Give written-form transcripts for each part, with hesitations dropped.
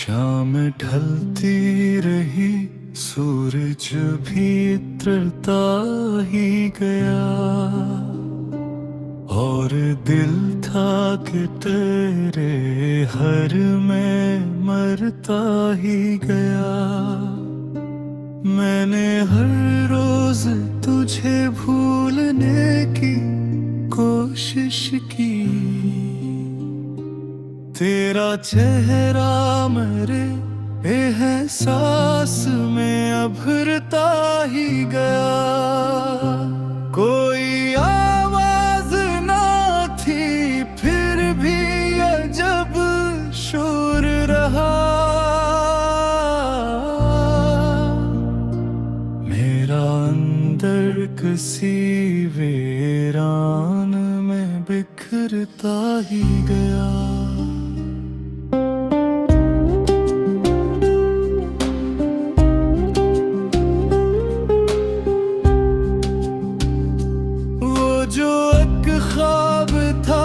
शाम ढलती रही, सूरज भी उतरता ही गया, और दिल था कि तेरे हर में मरता ही गया। मैंने हर रोज तुझे भूलने की कोशिश की, तेरा चेहरा मेरे एहसास में अभरता ही गया। कोई आवाज ना थी फिर भी अजब शोर रहा, मेरा अंदर किसी वीरान में बिखरता ही गया। जो एक ख्वाब था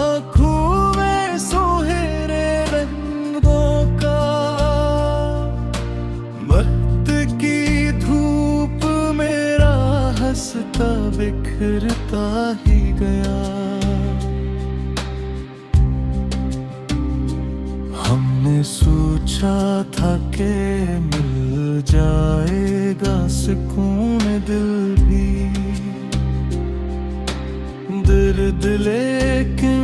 आँखों में सुनहरे रंगों का, वक्त की धूप मेरा हंसता बिखरता ही गया। हमने सोचा था कि मिल जाएगा सुकून दिल भी, दर्द लेकिन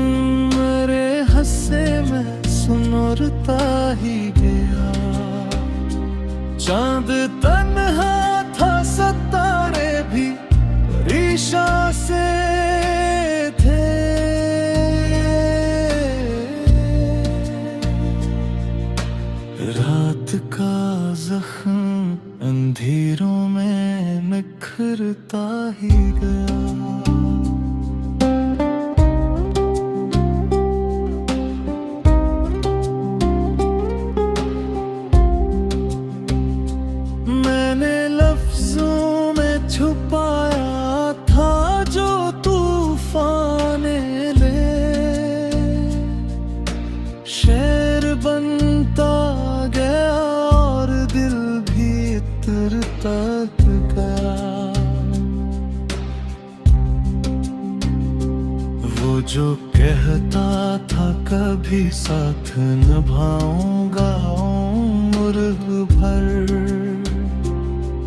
मेरे हंसे में सुनरता ही गया। चांद तन्हा था, सितारे भी परेशान से थे, रात का जख्म अंधेरों में निखरता ही गया। छुपाया था जो तूफान ले, शेर बनता गया और दिल भी उतरता गया। वो जो कहता था कभी साथ निभाऊंगा उम्र भर,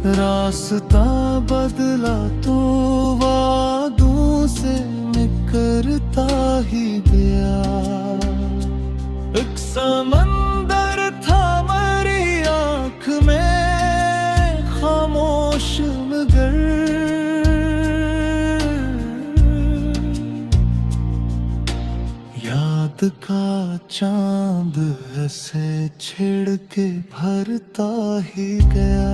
रास्ता बदला तो वादों से निकलता ही गया। एक समंदर था मेरी आँख में खामोश मगर, याद का चांद ऐसे छिड़ के भरता ही गया।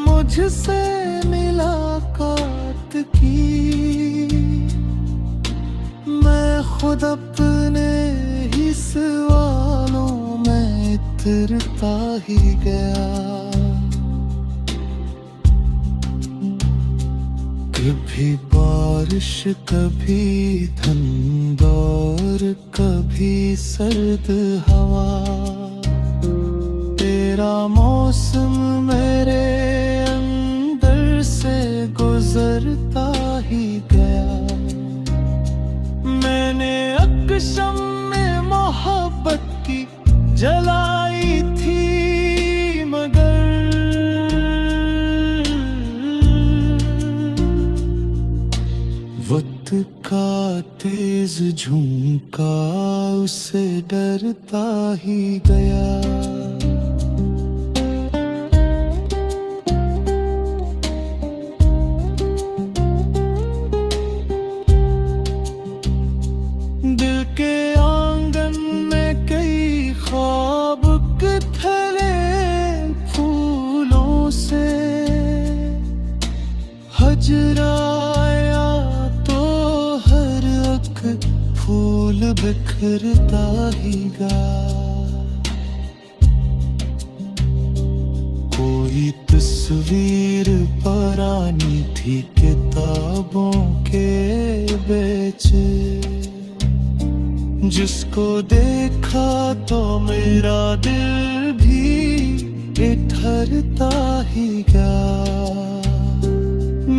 मुझसे मुलाकात की, मैं खुद अपने ही सवालों में इतरता ही गया। कभी बारिश कभी धुंध और कभी सर्द हवा, तेरा मौसम मेरे गुजरता ही गया। मैंने अक्शम में मोहब्बत की जलाई थी मगर, वक्त का तेज झुमका उसे डरता ही गया। हजराया तो हर एक फूल बिखरता ही गा। कोई तस्वीर पुरानी थी किताबों के बेच, जिसको देखा तो मेरा दिल भी ठहरता ही गया।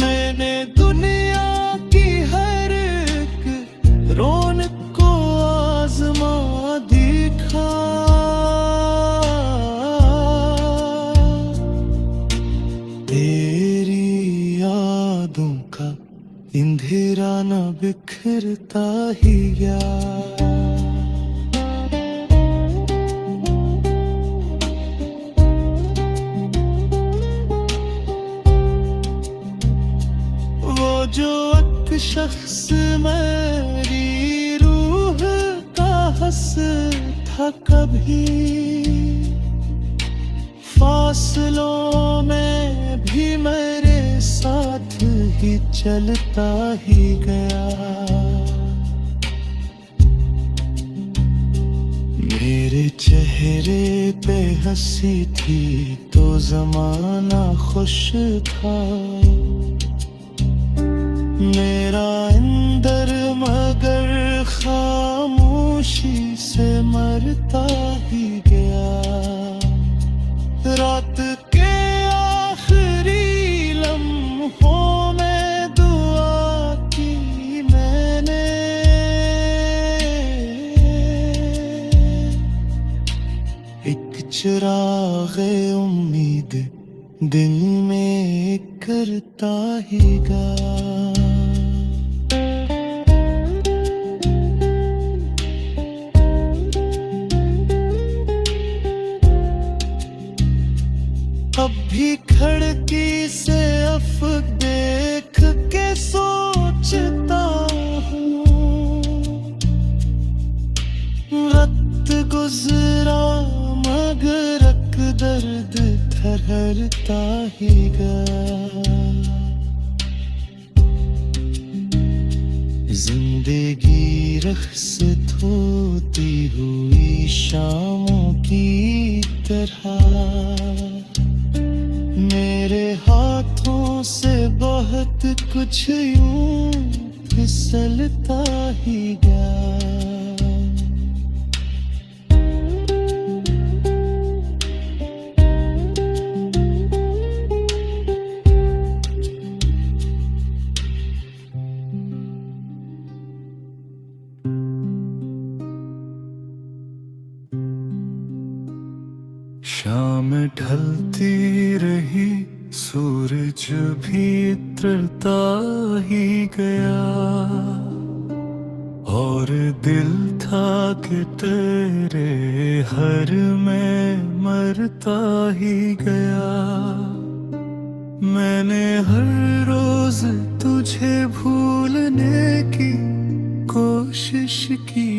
मैंने दुनिया की हर एक रौनक को आजमा देखा, तेरी यादों का अंधेरा न बिखरता ही गया। जो एक शख्स मेरी रूह का हंस था, कभी फासलों में भी मेरे साथ ही चलता ही गया। मेरे चेहरे पे हंसी थी तो जमाना खुश था, मेरा अंदर मगर खामोशी से मरता ही गया। रात के आखिरी लम्हों में दुआ की मैंने, एक चिराग़े उम्मीद दिल में करता ही गया। अब भी खिड़की से अफ़क़ देख के सोचता हूँ, वक्त गुज़रा मगर एक दर्द ठहरता ही गया। जिंदगी रख़्सत होती हुई शामों की तरह मेरे हाथों से बहुत कुछ यूं फिसलता ही गया। शाम ढलती रही, सूरज भी उतरता ही गया, और दिल था कि तेरे हर में मरता ही गया। मैंने हर रोज तुझे भूलने की कोशिश की,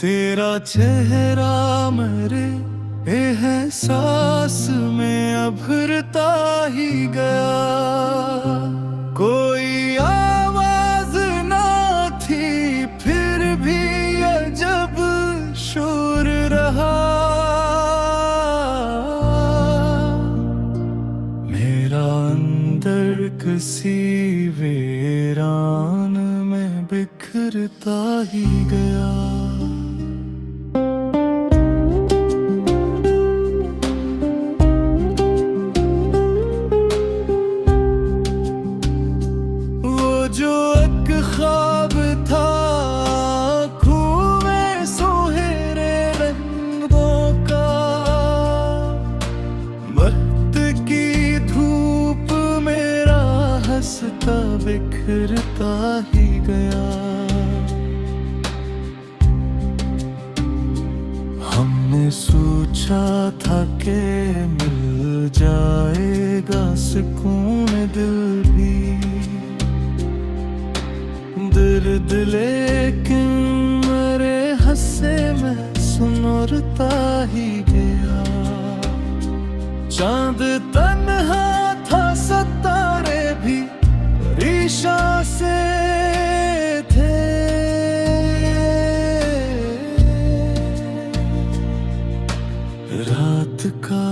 तेरा चेहरा मेरे एहसास में अभरता ही गया। कोई आवाज ना थी फिर भी अजब शोर रहा, मेरा अंदर किसी वीरान में बिखरता ही गया। जो एक ख्वाब था आँखों में सुनहरे रंगों का, वक्त की धूप मेरा हंसता बिखरता ही गया। हमने सोचा था कि मिल जाएगा सुकून दिल भी, दर्द लेकिन मेरे हंसे में सुनरता ही गया। चांद तन्हा था, सितारे भी परेशान से थे, रात का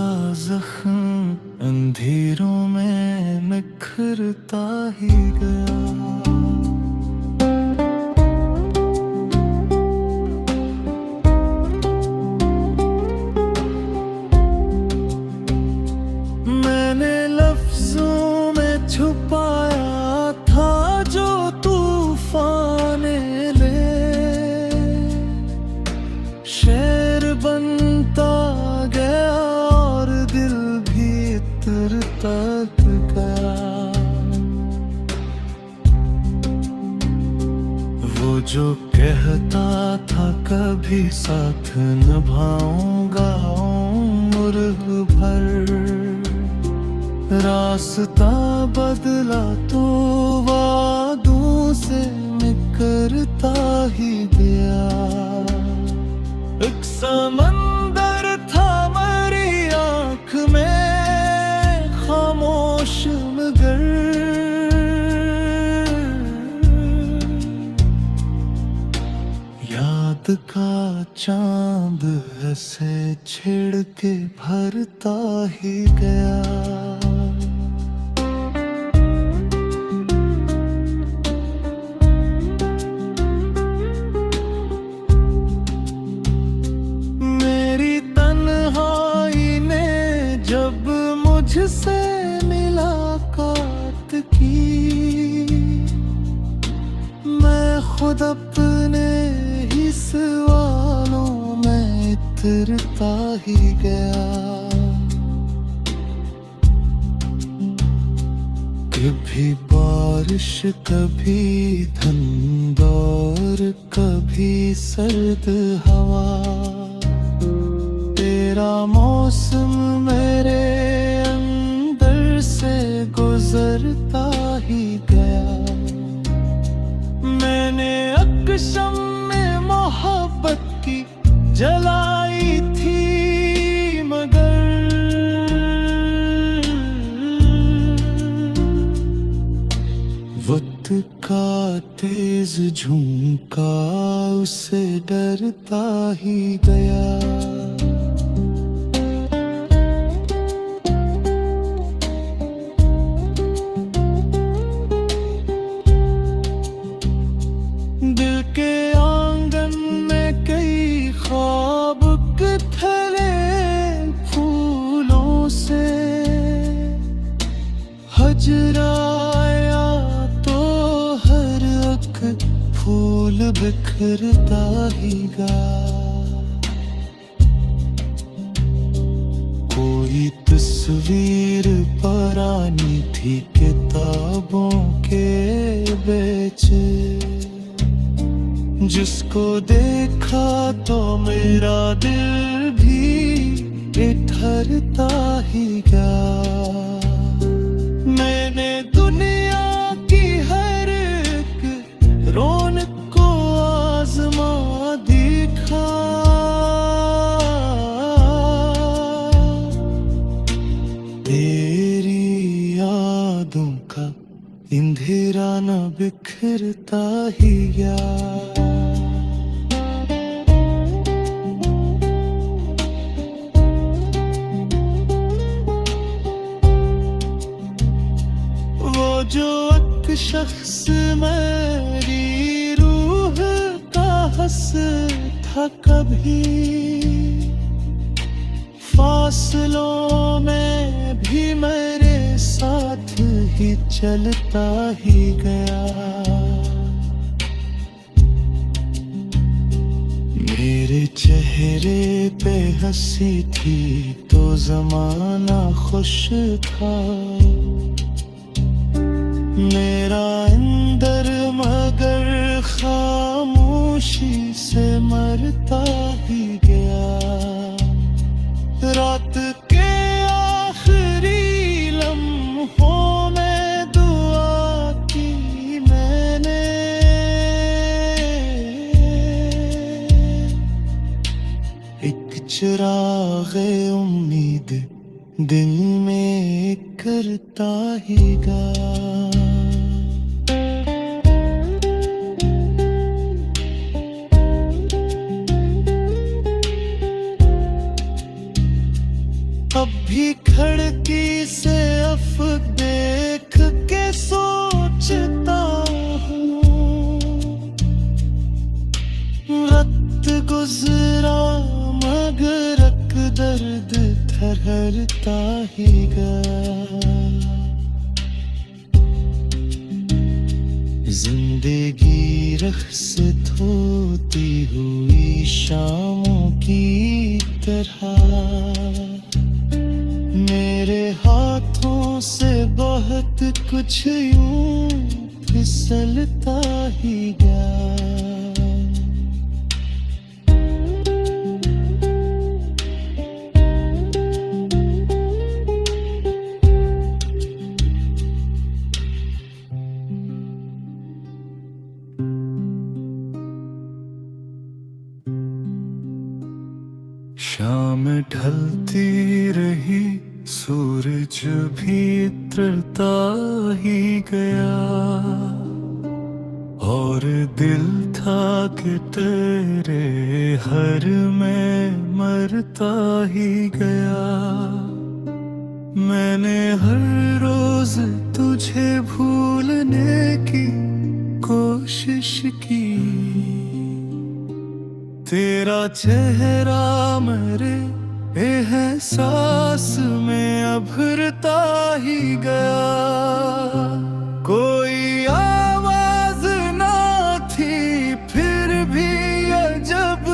जो कहता था कभी साथ निभाऊंगा उम्र भर, रास्ता बदला तो वादों से मुकरता ही गया। एक समंदर था मेरी आँख में खामोश मगर, याद का चांद ऐसे छिड़ के भरता ही गया। मेरी तन्हाई ने जब मुझसे मुलाकात की, मैं खुद अपने ही सवालों में इतरता ही गया। कभी बारिश कभी धुंध और कभी सर्द हवा, तेरा मौसम मेरे अंदर से गुजरता ही गया। मैंने अक्शम में मोहब्बत की जलाई थी मगर, वक्त का तेज झुमका उससे डरता ही गया। दिल के आंगन में कई ख्वाब खिले फूलों से, हजराया तो हर एक फूल बिखरता ही गा। कोई तस्वीर पुरानी थी किताबों के बेच, जिसको देखा तो मेरा दिल भी ठहरता ही गया। मैंने दुनिया की हर एक रौनक को आजमा देखा, तेरी यादों का अंधेरा न बिखरता ही गया। जो एक शख्स मेरी रूह का हंस था कभी, फासलों में भी मेरे साथ ही चलता ही गया। मेरे चेहरे पे हंसी थी तो जमाना खुश था, मेरा अंदर मगर खामोशी से मरता ही गया। रात के आखिरी लम्हों में दुआ की मैंने, एक चिराग़े उम्मीद दिल में करता ही गा। अब भी खिड़की से अफ देख के सोचता हूँ, वक्त गुजरा मगर एक दर्द ठहरता ही गया। जिंदगी रख्सत होती हुई शामों की तरह, मेरे हाथों से बहुत कुछ यूं फिसलता ही गया। ढलती रही, सूरज भी उतरता ही गया, और दिल था कि तेरे हर में मरता ही गया। मैंने हर रोज तुझे भूलने की कोशिश की, तेरा चेहरा मेरे एहसास में अभरता ही गया। कोई आवाज ना थी फिर भी अजब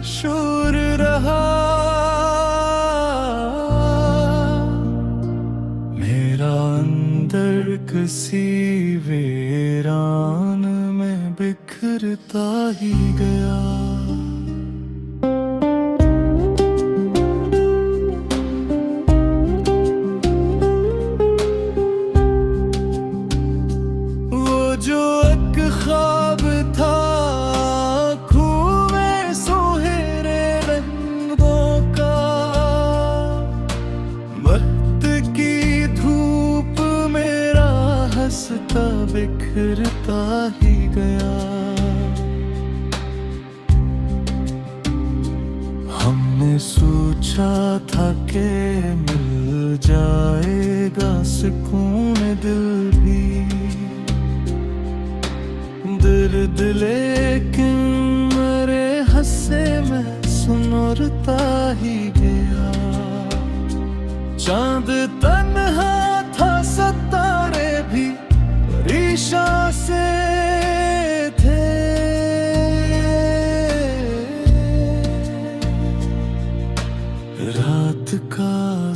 शोर रहा, मेरा अंदर किसी वीरान में बिखरता ही गया। जो एक ख्वाब था आँखों में सुनहरे रंगों का, वक्त की धूप मेरा हंसता बिखरता ही गया। हमने सोचा था कि मिल जाएगा सुकून दिल भी, दर्द लेकिन मेरे हंसे में सुनरता ही गया। चांद तन्हा था, सितारे भी परेशान से थे, रात का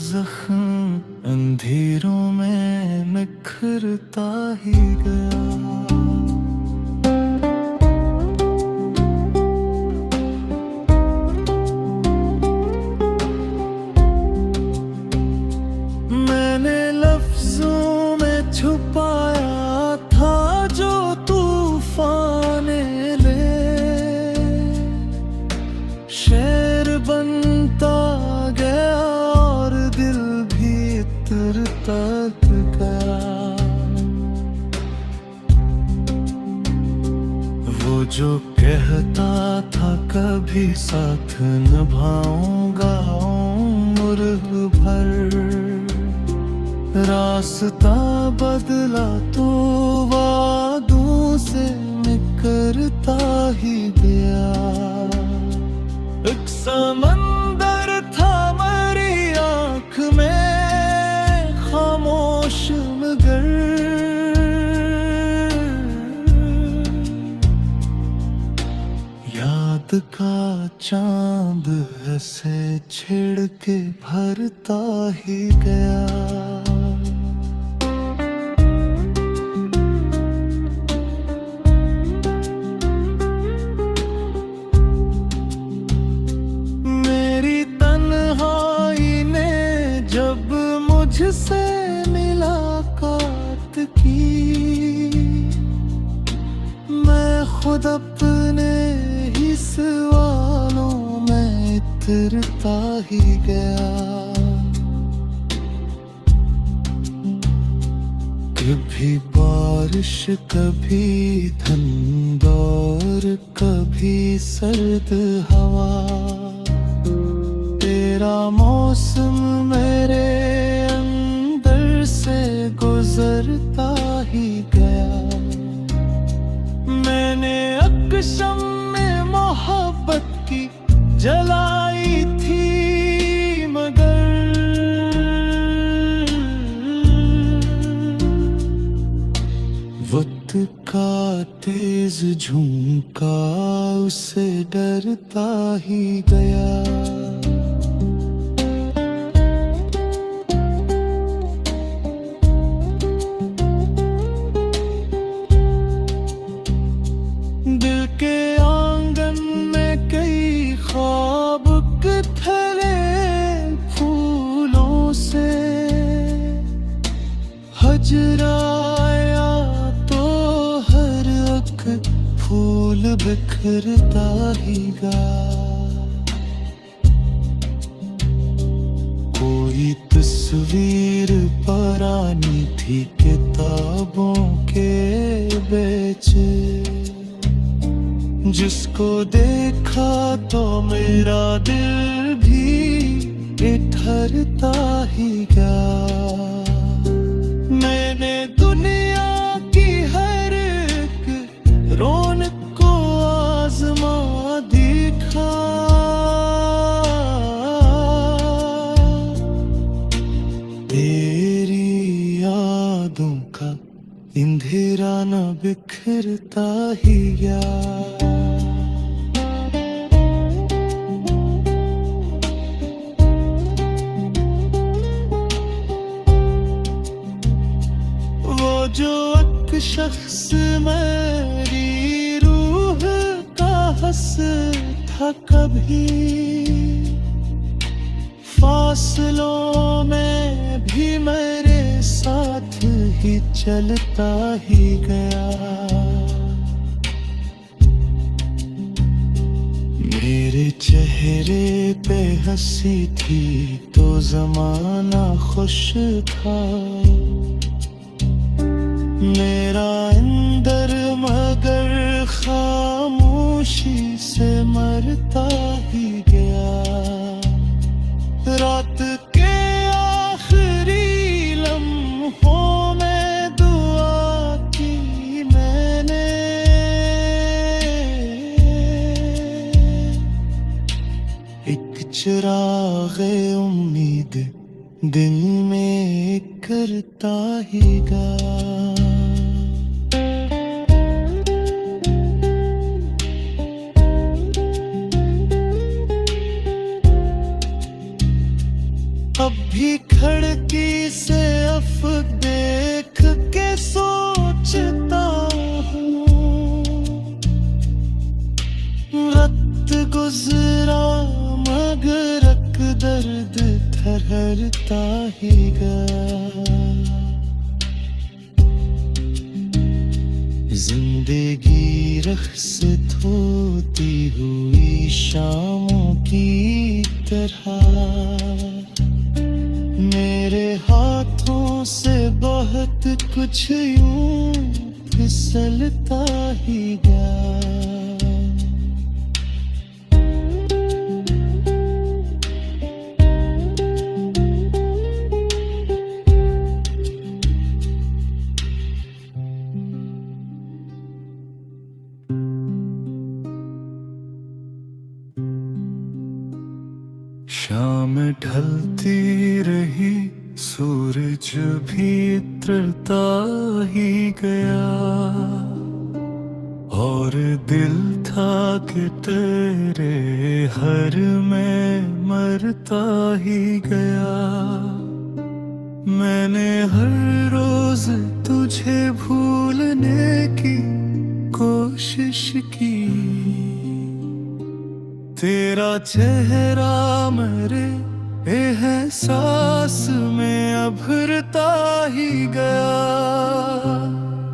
जख्म अंधेरों में निखरता ही गया। छुपाया था जो तूफान ले, शेर बनता गया और दिल भी उतरता गया। वो जो कहता था कभी साथ निभाऊंगा उम्र भर, रास्ता बदला तो वादों से निकलता ही गया। एक समंदर था मेरी आँख में खामोश मगर, याद का चांद ऐसे छिड़ के भरता ही गया। मुझसे मुलाकात की, मैं खुद अपने ही सवालों में इतरता ही गया। कभी बारिश कभी धुंध और कभी सर्द हवा, तेरा मौसम मेरे अंदर से गुजरता ही गया। मैंने अक्शम में मोहब्बत की जलाई थी मगर, वक्त का तेज झुमका उससे डरता ही गया। दिल के आंगन में कई ख्वाब खिले फूलों से, हजराया तो हर एक फूल बिखरता ही गा। कोई तस्वीर पुरानी थी किताबों के बेच, जिसको देखा तो मेरा दिल भी ठहरता ही गया। मैंने दुनिया की हर एक रौनक को आजमा देखा, तेरी यादों का अंधेरा न बिखरता ही गया। जो एक शख्स मेरी रूह का हंस था, कभी फासलों में भी मेरे साथ ही चलता ही गया। मेरे चेहरे पे हंसी थी तो जमाना खुश था, मेरा अंदर मगर खामोशी से मरता ही गया। रात के आखिरी लम्हों में दुआ की मैंने, एक चिराग़े उम्मीद दिल में करता ही गया। अब भी खिड़की से अफ़क़ देख के सोचता हूँ, वक्त गुज़रा मगर एक दर्द ठहरता ही गया। जिंदगी रख़्सत होती हुई शामों की तरह मेरे हाथों से बहुत कुछ यूं फिसलता ही गया। शाम ढलती रही, सूरज भी उतरता ही गया, और दिल था कि तेरे हर में मरता ही गया। मैंने हर रोज तुझे भूलने की कोशिश की, तेरा चेहरा मेरे एहसास में अभरता ही गया।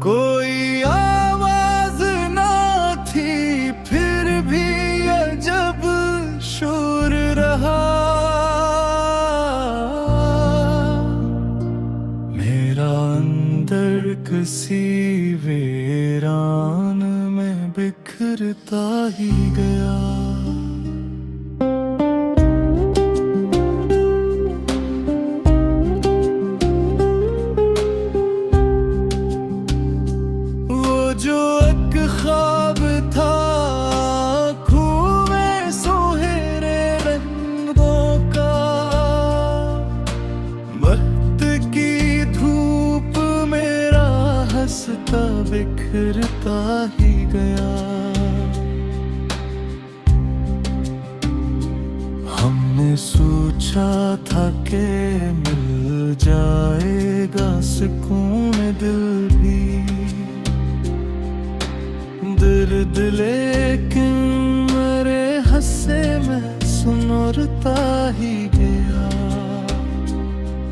कोई आवाज ना थी फिर भी अजब शोर रहा, मेरा अंदर किसी वीरान में बिखरता ही गया। जो एक ख्वाब था आँखों में सुनहरे रंगों का, वक्त की धूप मेरा हंसता बिखरता ही गया। हमने सोचा था कि मिल जाएगा सुकून दिल भी, दर्द लेकिन मेरे हंसे में सुनरता ही गया।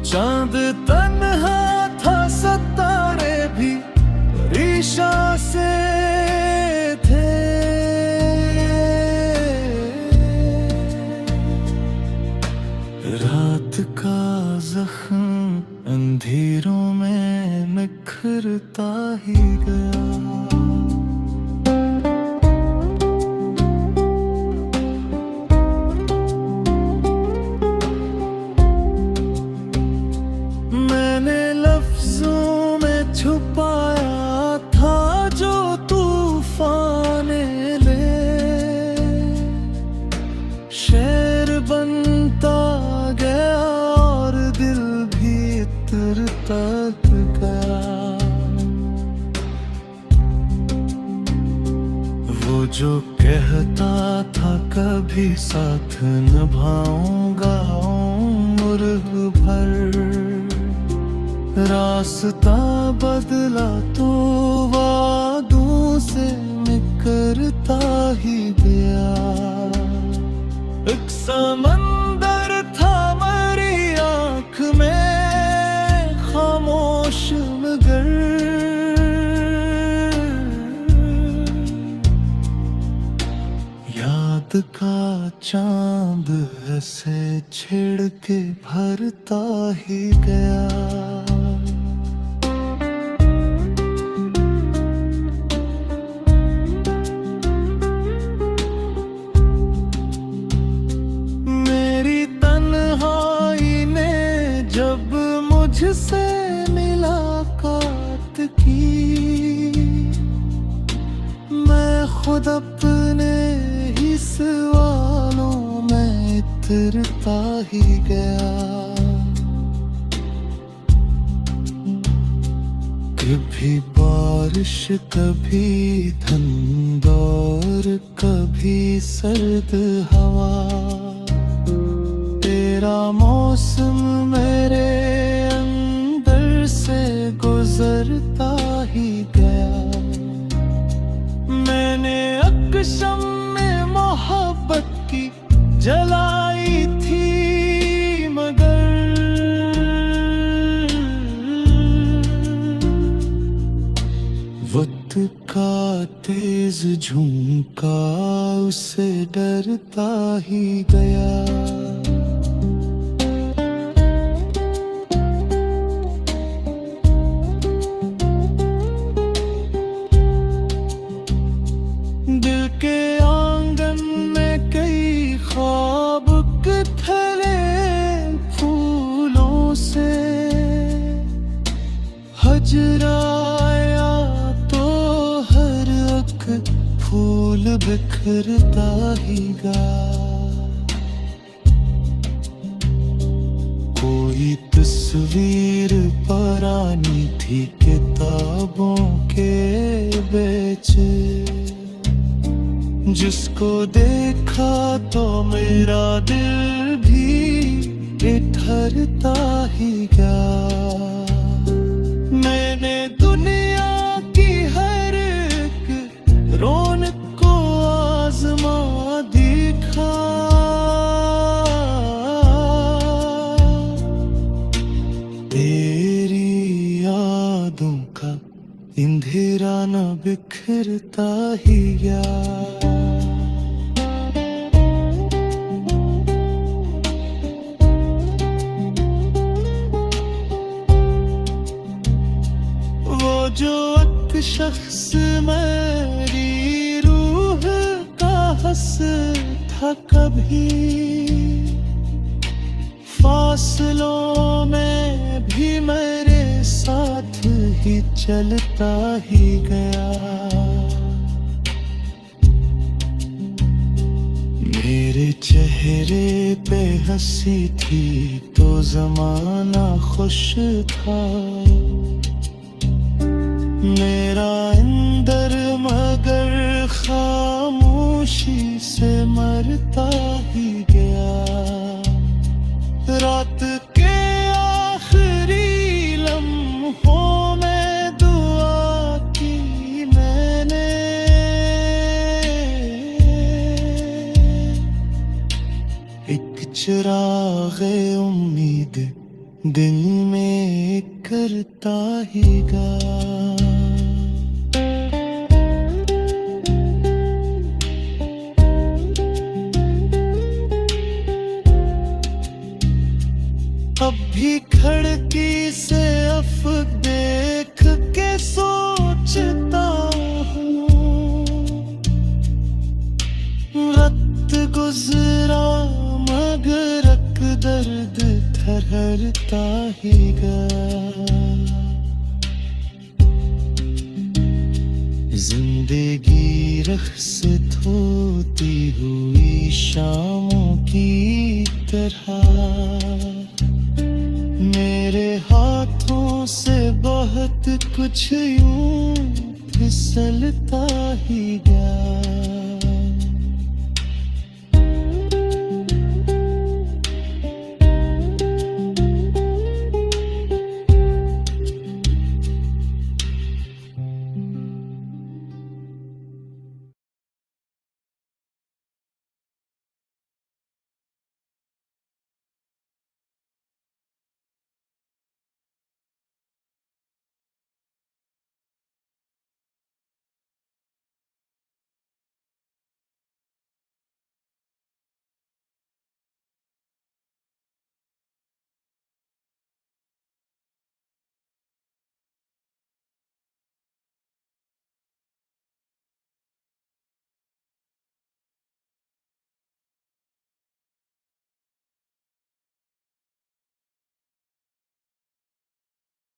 चांद तन्हा था, सितारे भी परेशान से थे, रात का ही गया। मैंने लफ्जों में छुपाया था जो तूफान ले, शेर बनता गया और दिल भी इतरता गया। वो जो कहता था कभी साथ निभाऊंगा उम्र भर, रास्ता बदला तो वादों से मुकरता ही गया। एक समंदर था मेरी आँख में खामोश मगर, याद का चांद ऐसे छिड़ के भरता ही गया। मुझसे मुलाकात की, मैं खुद अपने ही सवालों में इतरता ही गया। कभी बारिश कभी धुंध और कभी सर्द हवा, तेरा मौसम मेरे गुजरता ही गया। मैंने अक्शम में मोहब्बत की जलाई थी मगर, वक्त का तेज झुमका उससे डरता ही गया। दिल के आंगन में कई ख्वाब उथले फूलों से, हजराया तो हर एक फूल बिखरता ही गया। कोई तस्वीर पुरानी थी किताबों के बेच, जिसको देखा तो मेरा दिल भी ठहरता ही गया। मैंने दुनिया की हर एक रौनक को आजमा देखा, तेरी यादों का अंधेरा न बिखरता ही गया। जो एक शख्स मेरी रूह का हंस था कभी, फासलों में भी मेरे साथ ही चलता ही गया। मेरे चेहरे पे हंसी थी तो जमाना खुश था, मेरा अंदर मगर खामोशी से मरता ही गया। रात के आखिरी लम्हों में दुआ की मैंने, एक चिराग़े उम्मीद दिल में करता ही गया। अब भी खिड़की से अफ़क़ देख के सो ठहरता ही गया। जिंदगी रख्सत होती हुई शामों की तरह मेरे हाथों से बहुत कुछ यूं फिसलता ही गया।